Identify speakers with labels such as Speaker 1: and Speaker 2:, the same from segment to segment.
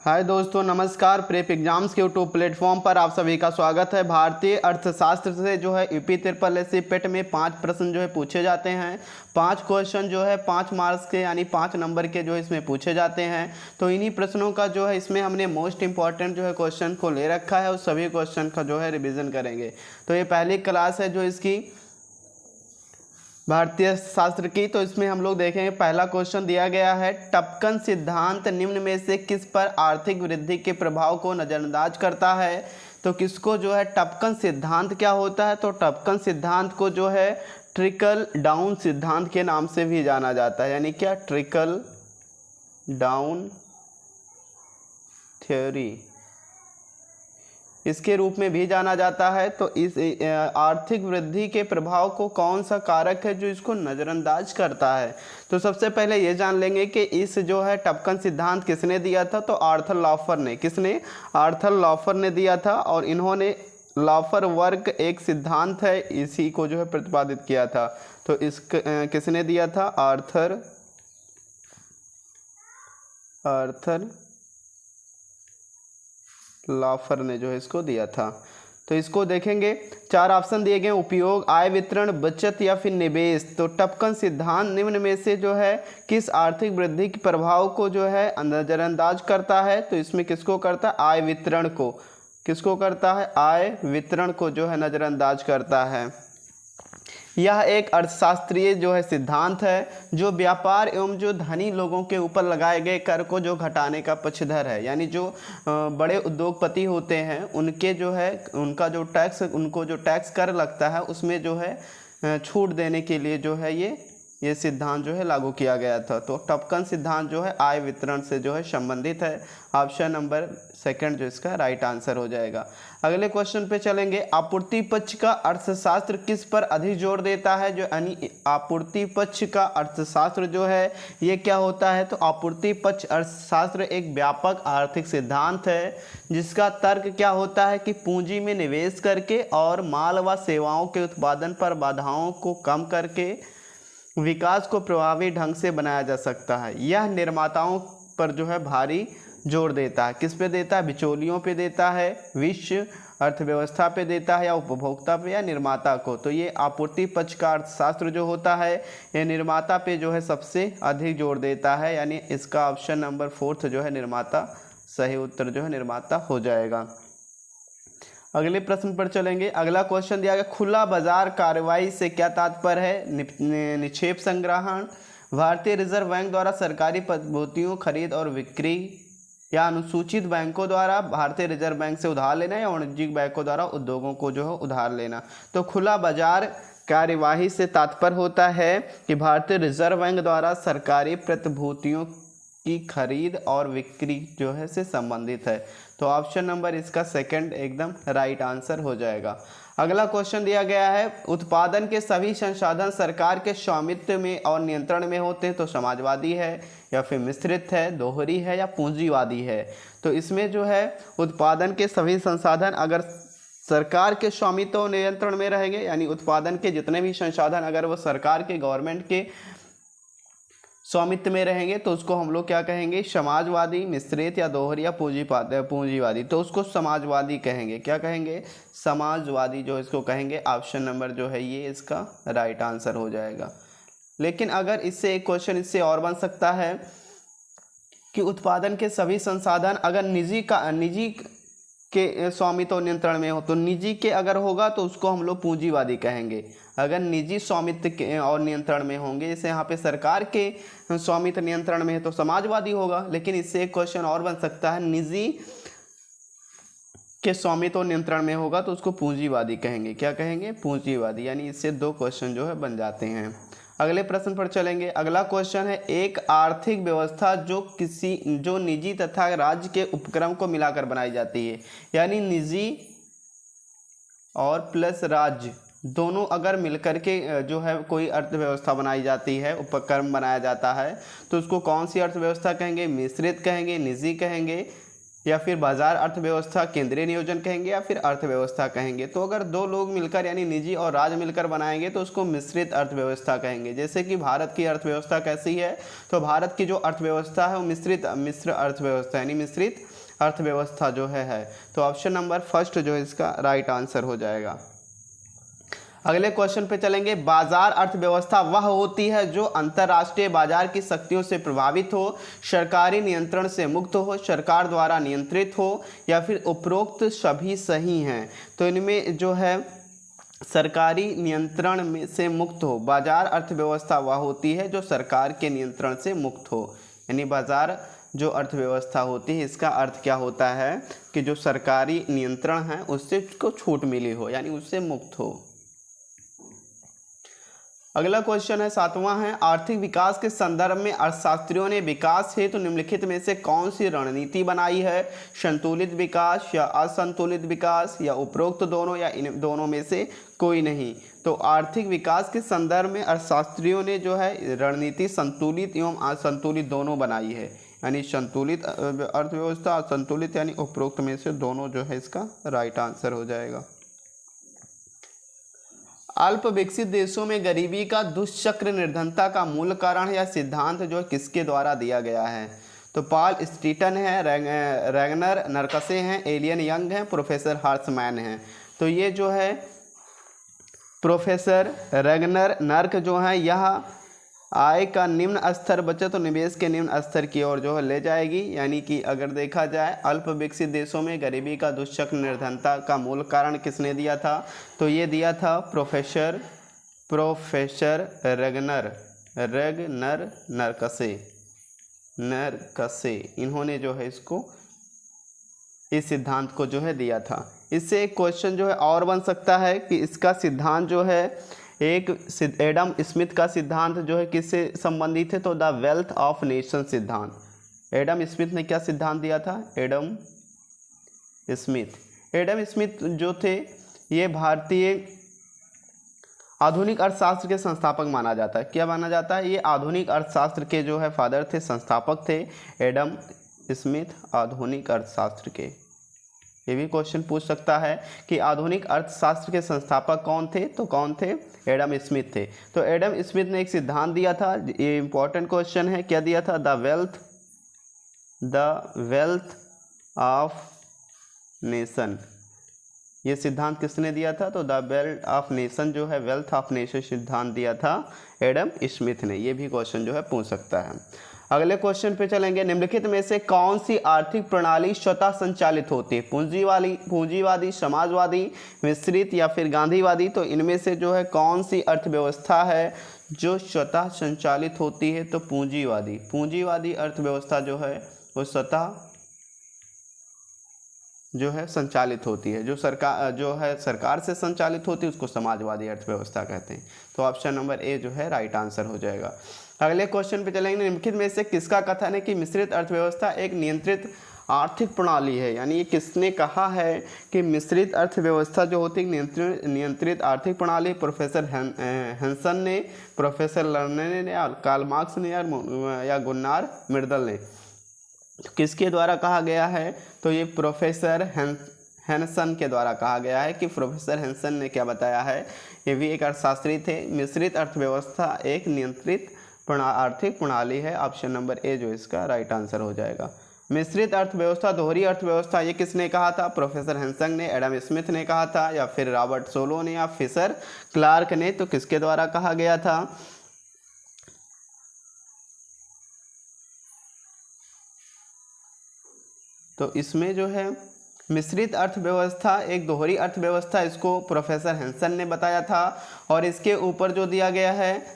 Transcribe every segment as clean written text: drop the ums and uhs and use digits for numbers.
Speaker 1: हाय दोस्तों, नमस्कार। Prep exams के यूट्यूब प्लेटफॉर्म पर आप सभी का स्वागत है। भारतीय अर्थशास्त्र से जो है यूपी ट्रिपल एस सी पेट में 5 प्रश्न जो है पूछे जाते हैं। 5 क्वेश्चन जो है 5 मार्क्स के यानी 5 नंबर के जो है इसमें पूछे जाते हैं। तो इन्हीं प्रश्नों का जो है इसमें हमने मोस्ट इंपॉर्टेंट जो है क्वेश्चन को ले रखा है और सभी क्वेश्चन का जो है रिविज़न करेंगे। तो ये पहली क्लास है जो इसकी भारतीय शास्त्र की। तो इसमें हम लोग देखेंगे, पहला क्वेश्चन दिया गया है, टपकन सिद्धांत निम्न में से किस पर आर्थिक वृद्धि के प्रभाव को नज़रअंदाज करता है। तो किसको जो है टपकन सिद्धांत क्या होता है, तो टपकन सिद्धांत को जो है ट्रिकल डाउन सिद्धांत के नाम से भी जाना जाता है। यानी क्या, ट्रिकल डाउन थ्योरी इसके रूप में भी जाना जाता है। तो इस आर्थिक वृद्धि के प्रभाव को कौन सा कारक है जो इसको नज़रअंदाज करता है। तो सबसे पहले ये जान लेंगे कि इस जो है टपकन सिद्धांत किसने दिया था। तो आर्थर लॉफर ने। किसने? आर्थर लॉफर ने दिया था। और इन्होंने लॉफर वर्ग एक सिद्धांत है, इसी को जो है प्रतिपादित किया था। तो इस किसने दिया था? आर्थर लॉफर ने जो है इसको दिया था। तो इसको देखेंगे, 4 ऑप्शन दिए गए, उपयोग, आय वितरण, बचत या फिर निवेश। तो टपकन सिद्धांत निम्न में से जो है किस आर्थिक वृद्धि के प्रभाव को जो है नजरअंदाज करता है। तो इसमें किसको करता है? आय वितरण को। किसको करता है? आय वितरण को जो है नजरअंदाज करता है। यह एक अर्थशास्त्रीय जो है सिद्धांत है जो व्यापार एवं जो धनी लोगों के ऊपर लगाए गए कर को जो घटाने का पक्षधर है। यानी जो बड़े उद्योगपति होते हैं उनके जो है उनका जो टैक्स, उनको जो टैक्स कर लगता है उसमें जो है छूट देने के लिए जो है ये सिद्धांत जो है लागू किया गया था। तो टपकन सिद्धांत जो है आय वितरण से जो है संबंधित है। ऑप्शन नंबर सेकंड जो इसका राइट आंसर हो जाएगा। अगले क्वेश्चन पे चलेंगे, आपूर्ति पक्ष का अर्थशास्त्र किस पर अधिक जोर देता है। जो आपूर्ति पक्ष का अर्थशास्त्र जो है ये क्या होता है। तो आपूर्ति पक्ष अर्थशास्त्र एक व्यापक आर्थिक सिद्धांत है जिसका तर्क क्या होता है कि पूंजी में निवेश करके और माल व सेवाओं के उत्पादन पर बाधाओं को कम करके विकास को प्रभावी ढंग से बनाया जा सकता है। यह निर्माताओं पर जो है भारी जोर देता है। किस पे देता है? बिचौलियों पे देता है, विश्व अर्थव्यवस्था पे देता है, या उपभोक्ता पे, या निर्माता को। तो ये आपूर्ति पक्ष का अर्थशास्त्र जो होता है ये निर्माता पे जो है सबसे अधिक जोर देता है। यानी इसका ऑप्शन नंबर 4 जो है निर्माता, सही उत्तर जो है निर्माता हो जाएगा। अगले प्रश्न पर चलेंगे। अगला क्वेश्चन दिया गया, खुला बाजार कार्रवाई से क्या तात्पर्य है। निक्षेप संग्रहण, भारतीय रिजर्व बैंक द्वारा सरकारी प्रतिभूतियों खरीद और बिक्री, या अनुसूचित बैंकों द्वारा भारतीय रिजर्व बैंक से उधार लेना, या वाणिज्यिक बैंकों द्वारा उद्योगों को जो है उधार लेना। तो खुला बाजार कार्यवाही से तात्पर्य होता है कि भारतीय रिजर्व बैंक द्वारा सरकारी प्रतिभूतियों की खरीद और बिक्री जो है से संबंधित है। तो ऑप्शन नंबर इसका सेकंड एकदम राइट आंसर हो जाएगा। अगला क्वेश्चन दिया गया है, उत्पादन के सभी संसाधन सरकार के स्वामित्व में और नियंत्रण में होते हैं। तो समाजवादी है, या फिर मिश्रित है, दोहरी है, या पूंजीवादी है। तो इसमें जो है उत्पादन के सभी संसाधन अगर सरकार के स्वामित्व और नियंत्रण में रहेंगे, यानी उत्पादन के जितने भी संसाधन अगर वो सरकार के, गवर्नमेंट के स्वामित्व में रहेंगे तो उसको हम लोग क्या कहेंगे? समाजवादी, मिश्रित, या दोहरी, या पूंजीवादी। तो उसको समाजवादी कहेंगे। क्या कहेंगे? समाजवादी जो इसको कहेंगे। ऑप्शन नंबर जो है ये इसका राइट आंसर हो जाएगा। लेकिन अगर इससे एक क्वेश्चन इससे और बन सकता है कि उत्पादन के सभी संसाधन अगर निजी के स्वामित्व और नियंत्रण में हो, तो निजी के अगर होगा तो उसको हम लोग पूंजीवादी कहेंगे। अगर निजी स्वामित्व के और नियंत्रण में होंगे, जैसे यहाँ पे सरकार के स्वामित्व नियंत्रण में है तो समाजवादी होगा। लेकिन इससे एक क्वेश्चन और बन सकता है, निजी के स्वामित्व और नियंत्रण में होगा तो उसको पूंजीवादी कहेंगे। क्या कहेंगे? पूंजीवादी। यानी इससे 2 क्वेश्चन जो है बन जाते हैं। अगले प्रश्न पर चलेंगे। अगला क्वेश्चन है, एक आर्थिक व्यवस्था जो निजी तथा राज्य के उपक्रम को मिलाकर बनाई जाती है। यानी निजी और प्लस राज्य दोनों अगर मिलकर के जो है कोई अर्थव्यवस्था बनाई जाती है, उपक्रम बनाया जाता है, तो उसको कौन सी अर्थव्यवस्था कहेंगे? मिश्रित कहेंगे, निजी कहेंगे, या फिर बाजार अर्थव्यवस्था केंद्रीय नियोजन कहेंगे या फिर अर्थव्यवस्था कहेंगे। तो अगर दो लोग मिलकर यानी निजी और राज्य मिलकर बनाएंगे तो उसको मिश्रित अर्थव्यवस्था कहेंगे। जैसे कि भारत की अर्थव्यवस्था कैसी है, तो भारत की जो अर्थव्यवस्था है वो मिश्र अर्थव्यवस्था यानी मिश्रित अर्थव्यवस्था जो है। तो ऑप्शन नंबर फर्स्ट जो है इसका राइट आंसर हो जाएगा। अगले क्वेश्चन पे चलेंगे। बाजार अर्थव्यवस्था वह होती है जो अंतर्राष्ट्रीय बाजार की शक्तियों से प्रभावित हो, सरकारी नियंत्रण से मुक्त हो, सरकार द्वारा नियंत्रित हो या फिर उपरोक्त सभी सही हैं। तो इनमें जो है सरकारी नियंत्रण में से मुक्त हो। बाजार अर्थव्यवस्था वह होती है जो सरकार के नियंत्रण से मुक्त हो, यानी बाजार जो अर्थव्यवस्था होती है इसका अर्थ क्या होता है कि जो सरकारी नियंत्रण है उससे उसको छूट मिली हो यानी उससे मुक्त हो। अगला क्वेश्चन है 7वां है। आर्थिक विकास के संदर्भ में अर्थशास्त्रियों ने विकास हेतु निम्नलिखित में से कौन सी रणनीति बनाई है? संतुलित विकास या असंतुलित विकास या उपरोक्त दोनों या इन दोनों में से कोई नहीं। तो आर्थिक विकास के संदर्भ में अर्थशास्त्रियों ने जो है रणनीति संतुलित एवं असंतुलित दोनों बनाई है, यानी संतुलित अर्थव्यवस्था, असंतुलित यानी उपरोक्त में से दोनों जो है इसका राइट आंसर हो जाएगा। अल्प विकसित देशों में गरीबी का दुष्चक्र निर्धनता का मूल कारण है या सिद्धांत जो किसके द्वारा दिया गया है? तो पॉल स्टीटन है, रैगनर नरकसे हैं, एलियन यंग हैं, प्रोफेसर हर्समैन हैं। तो ये जो है प्रोफेसर रैगनर नर्क जो है यह आय का निम्न स्तर बचत और निवेश के निम्न स्तर की ओर जो है ले जाएगी। यानी कि अगर देखा जाए अल्प विकसित देशों में गरीबी का दुष्चक्र निर्धनता का मूल कारण किसने दिया था? तो ये दिया था प्रोफेसर रैगनर नरकसे इन्होंने जो है इसको इस सिद्धांत को जो है दिया था। इससे एक क्वेश्चन जो है और बन सकता है कि इसका सिद्धांत जो है एक एडम स्मिथ का सिद्धांत जो है किससे संबंधित है? तो द वेल्थ ऑफ नेशन सिद्धांत। एडम स्मिथ ने क्या सिद्धांत दिया था? एडम स्मिथ जो थे ये भारतीय आधुनिक अर्थशास्त्र के संस्थापक माना जाता है। क्या माना जाता है? ये आधुनिक अर्थशास्त्र के जो है फादर थे, संस्थापक थे एडम स्मिथ आधुनिक अर्थशास्त्र के। ये भी क्वेश्चन पूछ सकता है कि आधुनिक अर्थशास्त्र के संस्थापक कौन थे? तो कौन थे? एडम स्मिथ थे। तो एडम स्मिथ ने एक सिद्धांत दिया था, ये इंपॉर्टेंट क्वेश्चन है। क्या दिया था? The wealth of nation. ये सिद्धांत किसने दिया था? तो द वेल्थ ऑफ नेशन जो है वेल्थ ऑफ नेशन सिद्धांत दिया था एडम स्मिथ ने। ये भी क्वेश्चन जो है पूछ सकता है। अगले क्वेश्चन पे चलेंगे। निम्नलिखित में से कौन सी आर्थिक प्रणाली स्वतः संचालित होती है? पूंजीवादी, समाजवादी, मिश्रित या फिर गांधीवादी। तो इनमें से जो है कौन सी अर्थव्यवस्था है जो स्वतः संचालित होती है? तो पूंजीवादी अर्थव्यवस्था जो है वो स्वतः जो है संचालित होती है। जो सरकार से संचालित होती है उसको समाजवादी अर्थव्यवस्था कहते हैं। तो ऑप्शन नंबर ए जो है राइट आंसर हो जाएगा। अगले क्वेश्चन पे चलेंगे। निम्नलिखित में से किसका कथन है कि मिश्रित अर्थव्यवस्था एक नियंत्रित आर्थिक प्रणाली है? यानी ये किसने कहा है कि मिश्रित अर्थव्यवस्था जो होती है नियंत्रित आर्थिक प्रणाली? प्रोफेसर हेंसन ने, प्रोफेसर लर्नर ने, या कार्ल मार्क्स ने या गुन्नार मिर्दल ने? किसके द्वारा कहा गया है? तो ये प्रोफेसर हेंसन के द्वारा कहा गया है। कि प्रोफेसर हेंसन ने क्या बताया है? ये भी एक अर्थशास्त्री थे। मिश्रित अर्थव्यवस्था एक नियंत्रित आर्थिक प्रणाली है। ऑप्शन नंबर ए जो इसका राइट आंसर हो जाएगा। मिश्रित अर्थव्यवस्था दोहरी अर्थव्यवस्था ये किसने कहा था? प्रोफेसर हेंसन ने, एडम स्मिथ ने कहा था, या फिर रॉबर्ट सोलो ने, या फिशर क्लार्क ने? तो किसके द्वारा कहा गया था? तो इसमें जो है मिश्रित अर्थव्यवस्था एक दोहरी अर्थव्यवस्था, इसको प्रोफेसर हेंसन ने बताया था। और इसके ऊपर जो दिया गया है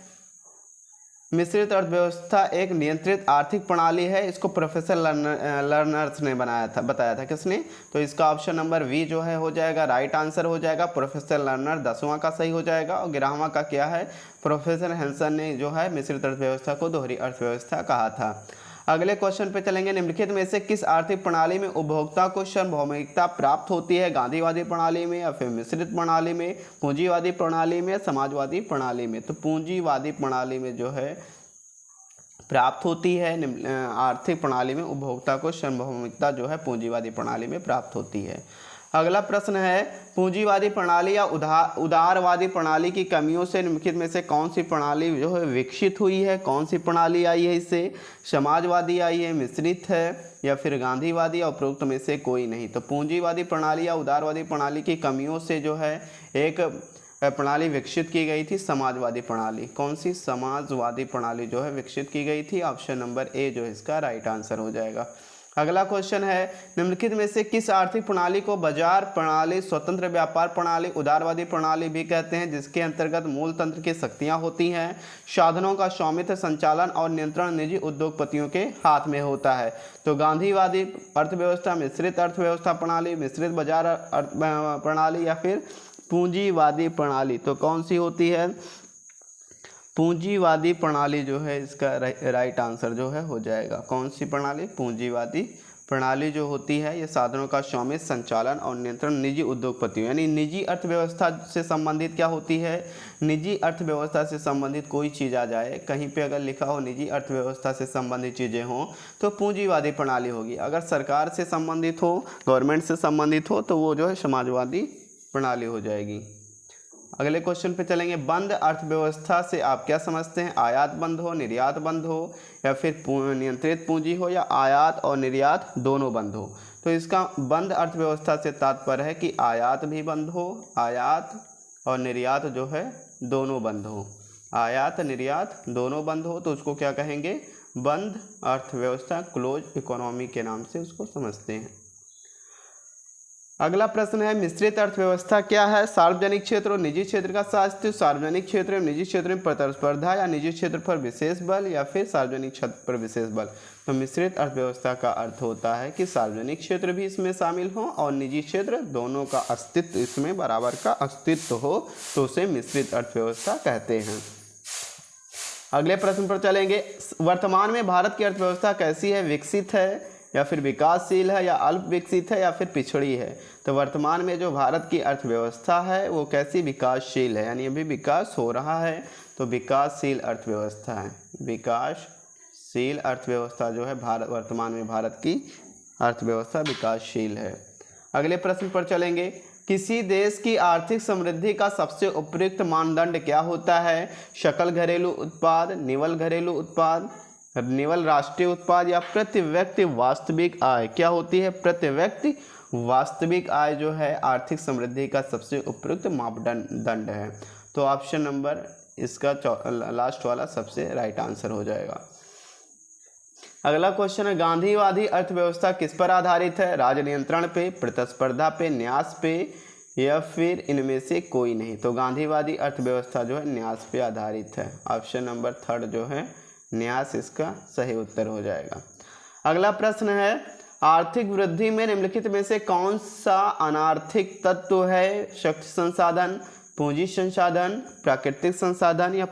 Speaker 1: मिश्रित अर्थव्यवस्था एक नियंत्रित आर्थिक प्रणाली है, इसको प्रोफेसर लर्नर्स ने बताया था। किसने? तो इसका ऑप्शन नंबर वी जो है हो जाएगा, राइट आंसर हो जाएगा। प्रोफेसर लर्नर 10वां का सही हो जाएगा और 11वां का क्या है? प्रोफेसर हेंसन ने जो है मिश्रित अर्थव्यवस्था को दोहरी अर्थव्यवस्था कहा था। अगले क्वेश्चन पे चलेंगे। निम्नलिखित में से किस आर्थिक प्रणाली में उपभोक्ता को सार्वभौमिकता प्राप्त होती है? गांधीवादी प्रणाली में, या फिर मिश्रित प्रणाली में, पूंजीवादी प्रणाली में, समाजवादी प्रणाली में? तो पूंजीवादी प्रणाली में जो है प्राप्त होती है। आर्थिक प्रणाली में उपभोक्ता को सार्वभौमिकता जो है पूंजीवादी प्रणाली में प्राप्त होती है। अगला प्रश्न है, पूंजीवादी प्रणाली या उदारवादी प्रणाली की कमियों से निम्नलिखित में से कौन सी प्रणाली जो है विकसित हुई है? कौन सी प्रणाली आई है इससे? समाजवादी आई है, मिश्रित है, या फिर गांधीवादी, या उपरोक्त में से कोई नहीं? तो पूंजीवादी प्रणाली या उदारवादी प्रणाली की कमियों से जो है एक प्रणाली विकसित की गई थी, समाजवादी प्रणाली। कौन सी? समाजवादी प्रणाली जो है विकसित की गई थी। ऑप्शन नंबर ए जो है इसका राइट आंसर हो जाएगा। अगला क्वेश्चन है, निम्नलिखित में से किस आर्थिक प्रणाली को बाजार प्रणाली, स्वतंत्र व्यापार प्रणाली, उदारवादी प्रणाली भी कहते हैं, जिसके अंतर्गत मूल तंत्र की शक्तियां होती हैं, साधनों का स्वामित्व, संचालन और नियंत्रण निजी उद्योगपतियों के हाथ में होता है? तो गांधीवादी अर्थव्यवस्था, मिश्रित अर्थव्यवस्था प्रणाली, मिश्रित बाजार प्रणाली, या फिर पूंजीवादी प्रणाली? तो कौन सी होती है? पूंजीवादी प्रणाली जो है इसका राइट आंसर जो है हो जाएगा। कौन सी प्रणाली? पूंजीवादी प्रणाली जो होती है ये साधनों का स्वामित्व, संचालन और नियंत्रण निजी उद्योगपतियों यानी निजी अर्थव्यवस्था से संबंधित क्या होती है? निजी अर्थव्यवस्था से संबंधित कोई चीज़ आ जाए, कहीं पे अगर लिखा हो निजी अर्थव्यवस्था से संबंधित चीज़ें हों तो पूंजीवादी प्रणाली होगी। अगर सरकार से संबंधित हो, गवर्नमेंट से संबंधित हो, तो वो जो है समाजवादी प्रणाली हो जाएगी। अगले क्वेश्चन पे चलेंगे, बंद अर्थव्यवस्था से आप क्या समझते हैं? आयात बंद हो, निर्यात बंद हो, या फिर नियंत्रित पूंजी हो, या आयात और निर्यात दोनों बंद हो? तो इसका बंद अर्थव्यवस्था से तात्पर्य है कि आयात भी बंद हो, आयात और निर्यात जो है दोनों बंद हो, आयात निर्यात दोनों बंद हो, तो उसको क्या कहेंगे? बंद अर्थव्यवस्था, क्लोज इकोनॉमी के नाम से उसको समझते हैं। अगला प्रश्न है, मिश्रित अर्थव्यवस्था क्या है? सार्वजनिक क्षेत्र और निजी क्षेत्र का साथ, सार्वजनिक क्षेत्र में निजी क्षेत्र में प्रतिस्पर्धा, या निजी क्षेत्र पर विशेष बल, या फिर सार्वजनिक क्षेत्र पर विशेष बल? तो मिश्रित अर्थव्यवस्था का अर्थ होता है कि सार्वजनिक क्षेत्र भी इसमें शामिल हो और निजी क्षेत्र, दोनों का अस्तित्व इसमें बराबर का अस्तित्व हो, तो उसे मिश्रित अर्थव्यवस्था कहते हैं। अगले प्रश्न पर चलेंगे, वर्तमान में भारत की अर्थव्यवस्था कैसी है? विकसित है, या फिर विकासशील है, या अल्प विकसित है, या फिर पिछड़ी है? तो वर्तमान में जो भारत की अर्थव्यवस्था है वो कैसी? विकासशील है, यानी अभी विकास हो रहा है, तो विकासशील अर्थव्यवस्था है। विकासशील अर्थव्यवस्था जो है भारत, वर्तमान में भारत की अर्थव्यवस्था विकासशील है। अगले प्रश्न पर चलेंगे, किसी देश की आर्थिक समृद्धि का सबसे उपयुक्त मानदंड क्या होता है? सकल घरेलू उत्पाद, निवल घरेलू उत्पाद, निवल राष्ट्रीय उत्पाद, या प्रति व्यक्ति वास्तविक आय? क्या होती है? प्रति व्यक्ति वास्तविक आय जो है आर्थिक समृद्धि का सबसे उपयुक्त मापदंड है। तो ऑप्शन नंबर इसका लास्ट वाला सबसे राइट आंसर हो जाएगा। अगला क्वेश्चन है, गांधीवादी अर्थव्यवस्था किस पर आधारित है? राज्य नियंत्रण पे, प्रतिस्पर्धा पे, न्यास पे, या फिर इनमें से कोई नहीं? तो गांधीवादी अर्थव्यवस्था जो है न्यास पे आधारित है। ऑप्शन नंबर थर्ड जो है न्यास इसका सही उत्तर हो जाएगा। अगला प्रश्न है, आर्थिक वृद्धि में निम्नलिखित में से कौन सा अनार्थिक तत्व है? शक्ति संसाधन, पूंजी संसाधन, प्राकृतिक संसाधन, या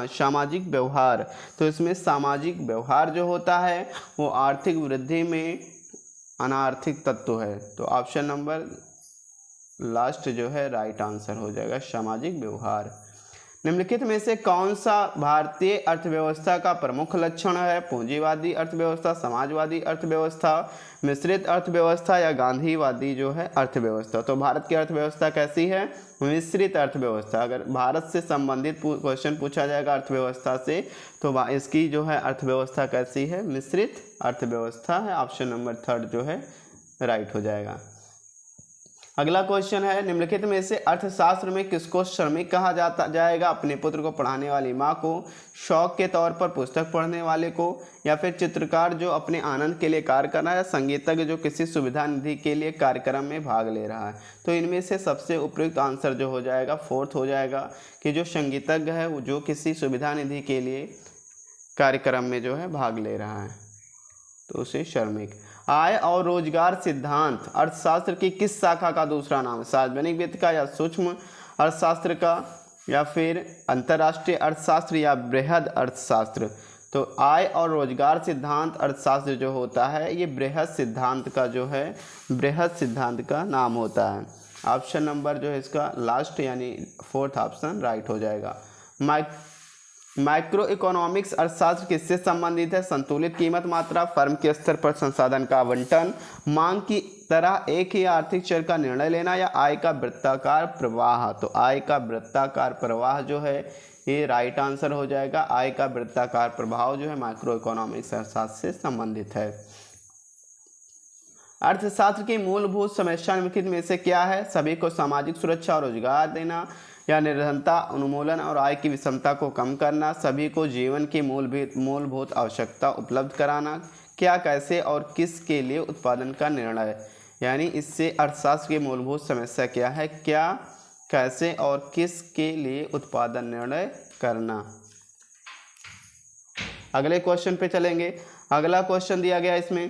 Speaker 1: सामाजिक व्यवहार? तो इसमें सामाजिक व्यवहार जो होता है वो आर्थिक वृद्धि में अनार्थिक तत्व है। तो ऑप्शन नंबर लास्ट जो है राइट आंसर हो जाएगा, सामाजिक व्यवहार। निम्नलिखित में से कौन सा भारतीय अर्थव्यवस्था का प्रमुख लक्षण है? पूंजीवादी अर्थव्यवस्था, समाजवादी अर्थव्यवस्था, मिश्रित अर्थव्यवस्था, या गांधीवादी जो है अर्थव्यवस्था? तो भारत की अर्थव्यवस्था कैसी है? मिश्रित अर्थव्यवस्था। अगर भारत से संबंधित क्वेश्चन पूछा जाएगा अर्थव्यवस्था से, तो इसकी जो है अर्थव्यवस्था कैसी है? मिश्रित अर्थव्यवस्था है। ऑप्शन नंबर थर्ड जो है राइट हो जाएगा। अगला क्वेश्चन है, निम्नलिखित में से अर्थशास्त्र में किसको श्रमिक कहा जाएगा? अपने पुत्र को पढ़ाने वाली माँ को, शौक के तौर पर पुस्तक पढ़ने वाले को, या फिर चित्रकार जो अपने आनंद के लिए कार्य कर रहा है, या संगीतज्ञ जो किसी सुविधा निधि के लिए कार्यक्रम में भाग ले रहा है? तो इनमें से सबसे उपयुक्त आंसर जो हो जाएगा फोर्थ हो जाएगा, कि जो संगीतज्ञ है वो जो किसी सुविधा निधि के लिए कार्यक्रम में जो है भाग ले रहा है, तो उसे श्रमिक। आय और रोजगार सिद्धांत अर्थशास्त्र की किस शाखा का दूसरा नाम है? सार्वजनिक वित्त का, या सूक्ष्म अर्थशास्त्र का, या फिर अंतर्राष्ट्रीय अर्थशास्त्र, या बृहद अर्थशास्त्र? तो आय और रोजगार सिद्धांत अर्थशास्त्र जो होता है ये बृहद सिद्धांत का जो है बृहद सिद्धांत का नाम होता है। ऑप्शन नंबर जो है इसका लास्ट यानी फोर्थ ऑप्शन राइट हो जाएगा। माइक्रो इकोनॉमिक्स अर्थशास्त्र किससे संबंधित है? संतुलित कीमत मात्रा, फर्म के स्तर पर संसाधन का आवंटन, मांग की तरह एक ही आर्थिक चर का निर्णय लेना, या आय का वृत्ताकार प्रवाह। तो आय का वृत्ताकार प्रवाह जो है ये राइट आंसर हो जाएगा। आय का वृत्ताकार प्रभाव जो है माइक्रो इकोनॉमिक्स अर्थशास्त्र से संबंधित है। अर्थशास्त्र की मूलभूत समस्या निम्नलिखित में से क्या है? सभी को सामाजिक सुरक्षा और रोजगार देना, या निर्धनता उन्मूलन और आय की विषमता को कम करना, सभी को जीवन की मूलभूत आवश्यकता उपलब्ध कराना, क्या, कैसे और किस के लिए उत्पादन का निर्णय। यानी इससे अर्थशास्त्र की मूलभूत समस्या क्या है? क्या, कैसे और किस के लिए उत्पादन निर्णय करना। अगले क्वेश्चन पे चलेंगे। अगला क्वेश्चन दिया गया इसमें,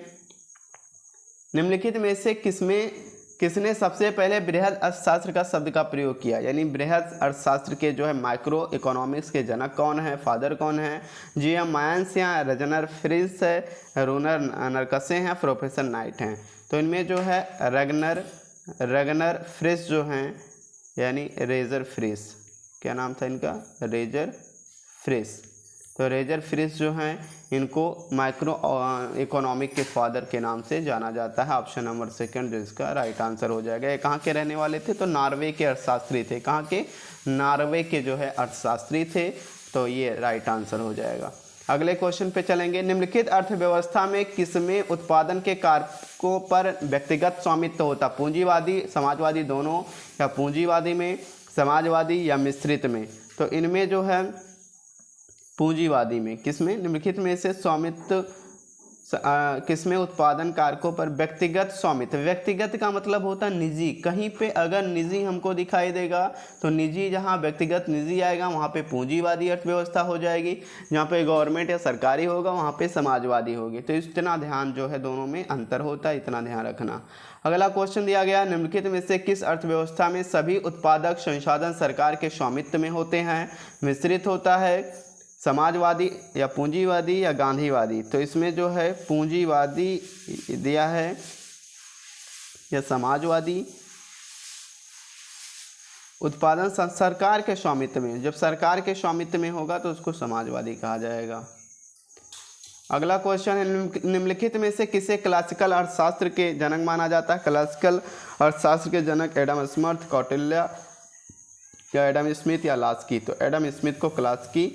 Speaker 1: निम्नलिखित में से किसने सबसे पहले बृहद अर्थशास्त्र का शब्द का प्रयोग किया? यानी बृहद अर्थशास्त्र के जो है माइक्रो इकोनॉमिक्स के जनक कौन है, फादर कौन है? जी.एम. मायंस या रजनर फ्रिस है, रूनर नरकसे हैं, प्रोफेसर नाइट हैं। तो इनमें जो है रगनर फ्रिस जो हैं, यानी रेजर फ्रिस, क्या नाम था इनका? रेजर फ्रिस। तो रेजर फ्रिस जो हैं इनको माइक्रो इकोनॉमिक के फादर के नाम से जाना जाता है। ऑप्शन नंबर सेकंड जो इसका राइट आंसर हो जाएगा। ये कहाँ के रहने वाले थे? तो नॉर्वे के अर्थशास्त्री थे। कहाँ के? नॉर्वे के जो है अर्थशास्त्री थे। तो ये राइट आंसर हो जाएगा। अगले क्वेश्चन पे चलेंगे। निम्नलिखित अर्थव्यवस्था में किसमें उत्पादन के कारकों पर व्यक्तिगत स्वामित्व होता? पूंजीवादी, समाजवादी दोनों, या पूंजीवादी में, समाजवादी या मिश्रित में? तो इनमें जो है पूंजीवादी में। किसमें? निम्नलिखित में से स्वामित्व किसमें उत्पादन कारकों पर व्यक्तिगत स्वामित्व। व्यक्तिगत का मतलब होता है निजी। कहीं पे अगर निजी हमको दिखाई देगा तो निजी, जहाँ व्यक्तिगत निजी आएगा वहाँ पे पूंजीवादी अर्थव्यवस्था हो जाएगी। जहाँ पे गवर्नमेंट या सरकारी होगा वहाँ पे समाजवादी होगी। तो इतना ध्यान जो है दोनों में अंतर होता है, इतना ध्यान रखना। अगला क्वेश्चन दिया गया, निम्नलिखित में से किस अर्थव्यवस्था में सभी उत्पादक संसाधन सरकार के स्वामित्व में होते हैं? मिश्रित होता है, समाजवादी या पूंजीवादी या गांधीवादी? तो इसमें जो है पूंजीवादी दिया है या समाजवादी। उत्पादन सरकार के स्वामित्व में, जब सरकार के स्वामित्व में होगा तो उसको समाजवादी कहा जाएगा। अगला क्वेश्चन है, निम्नलिखित में से किसे क्लासिकल अर्थशास्त्र के जनक माना जाता है? क्लासिकल अर्थशास्त्र के जनक एडम स्मिथ, कौटिल्य या एडम स्मिथ या लास्की? तो एडम स्मिथ को क्लासिकी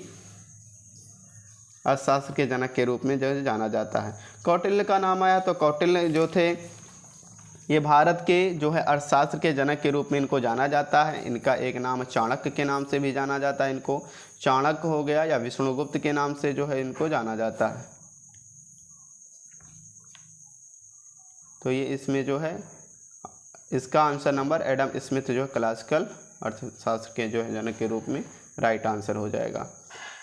Speaker 1: अर्थशास्त्र के जनक के रूप में जो है जाना जाता है। कौटिल्य का नाम आया तो कौटिल्य जो थे ये भारत के जो है अर्थशास्त्र के जनक के रूप में इनको जाना जाता है। इनका एक नाम चाणक्य के नाम से भी जाना जाता है। इनको चाणक्य हो गया या विष्णुगुप्त के नाम से जो है इनको जाना जाता है। तो ये इसमें जो है इसका आंसर नंबर एडम स्मिथ जो है क्लासिकल अर्थशास्त्र के जो है जनक के रूप में राइट आंसर हो जाएगा।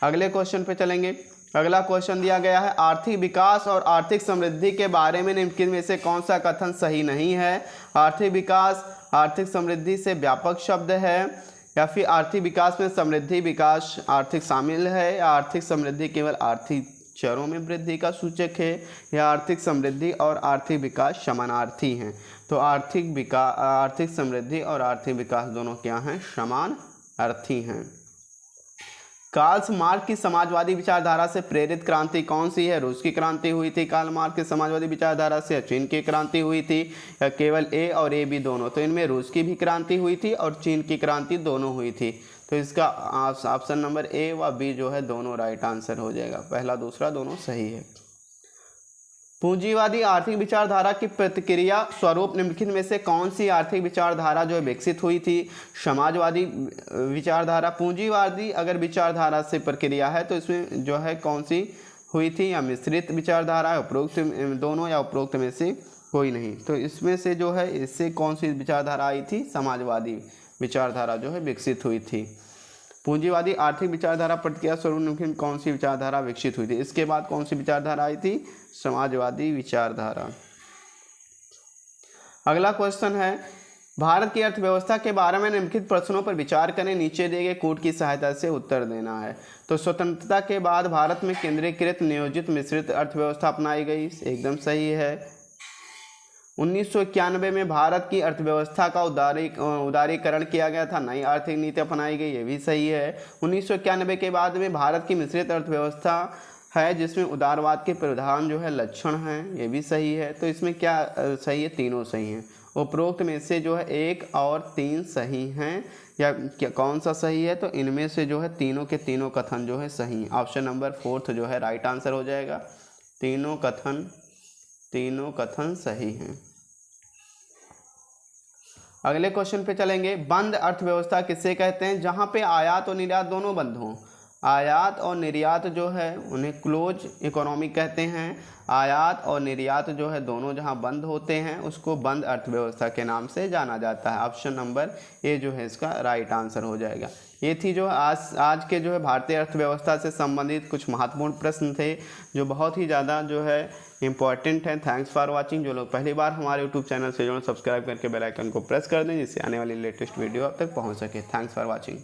Speaker 1: अगले क्वेश्चन पे चलेंगे। अगला क्वेश्चन दिया गया है, आर्थिक विकास और आर्थिक समृद्धि के बारे में निम्नलिखित में से कौन सा कथन सही नहीं है? आर्थिक विकास आर्थिक समृद्धि से व्यापक शब्द है, या फिर आर्थिक विकास में समृद्धि विकास आर्थिक शामिल है, या आर्थिक समृद्धि केवल आर्थिक चरों में वृद्धि का सूचक है, या आर्थिक समृद्धि और आर्थिक विकास समानार्थी हैं? तो आर्थिक समृद्धि और आर्थिक विकास दोनों क्या हैं? समानार्थी हैं। कार्ल मार्क्स की समाजवादी विचारधारा से प्रेरित क्रांति कौन सी है? रूस की क्रांति हुई थी कार्ल मार्क्स की समाजवादी विचारधारा से, या चीन की क्रांति हुई थी, या केवल ए और ए बी दोनों? तो इनमें रूस की भी क्रांति हुई थी और चीन की क्रांति दोनों हुई थी। तो इसका ऑप्शन नंबर ए व बी जो है दोनों राइट आंसर हो जाएगा। पहला दूसरा दोनों सही है। पूंजीवादी आर्थिक विचारधारा की प्रतिक्रिया स्वरूप निम्नलिखित में से कौन सी आर्थिक विचारधारा जो है विकसित हुई थी? समाजवादी विचारधारा। पूंजीवादी अगर विचारधारा से प्रक्रिया है तो इसमें जो है कौन सी हुई थी? या मिश्रित विचारधारा, उपरोक्त दोनों, या उपरोक्त में से कोई नहीं? तो इसमें से जो है इससे कौन सी विचारधारा आई थी? समाजवादी विचारधारा जो है विकसित हुई थी। पूंजीवादी आर्थिक विचारधारा प्रतिक्रिया स्वरूप निम्नलिखित कौन सी विचारधारा विकसित हुई थी? इसके बाद कौन सी विचारधारा आई थी? समाजवादी विचारधारा। अगला क्वेश्चन है, भारत की अर्थव्यवस्था के बारे में निम्नलिखित प्रश्नों पर विचार करें, नीचे दिए गए कोड की सहायता से उत्तर देना है। तो स्वतंत्रता के बाद भारत में केंद्रीकृत नियोजित मिश्रित अर्थव्यवस्था अपनाई गई, एकदम सही है। 1991 में भारत की अर्थव्यवस्था का उदारीकरण किया गया था, नई आर्थिक नीति अपनाई गई, ये भी सही है। 1991 के बाद में भारत की मिश्रित अर्थव्यवस्था है जिसमें उदारवाद के प्रधान जो है लक्षण हैं, ये भी सही है। तो इसमें क्या सही है, तीनों सही हैं। उपरोक्त में से जो है 1 और 3 सही हैं, या क्या कौन सा सही है, तो इनमें से जो है तीनों के तीनों कथन जो है सही। ऑप्शन नंबर 4 जो है राइट आंसर हो जाएगा। तीनों कथन सही हैं। अगले क्वेश्चन पे चलेंगे। बंद अर्थव्यवस्था किसे कहते हैं? जहाँ पे आयात और निर्यात दोनों बंद हों। आयात और निर्यात जो है उन्हें क्लोज इकोनॉमी कहते हैं। आयात और निर्यात जो है दोनों जहाँ बंद होते हैं उसको बंद अर्थव्यवस्था के नाम से जाना जाता है। ऑप्शन नंबर ए जो है इसका राइट आंसर हो जाएगा। ये थी जो आज के जो है भारतीय अर्थव्यवस्था से संबंधित कुछ महत्वपूर्ण प्रश्न थे जो बहुत ही ज़्यादा जो है इंपॉर्टेंट है। Thanks for watching. जो लोग पहली बार हमारे यूट्यूब चैनल से जुड़े सब्सक्राइब करके बेल आइकन को प्रेस कर दें जिससे आने वाली लेटेस्ट वीडियो आप तक पहुँच सके। Thanks for watching.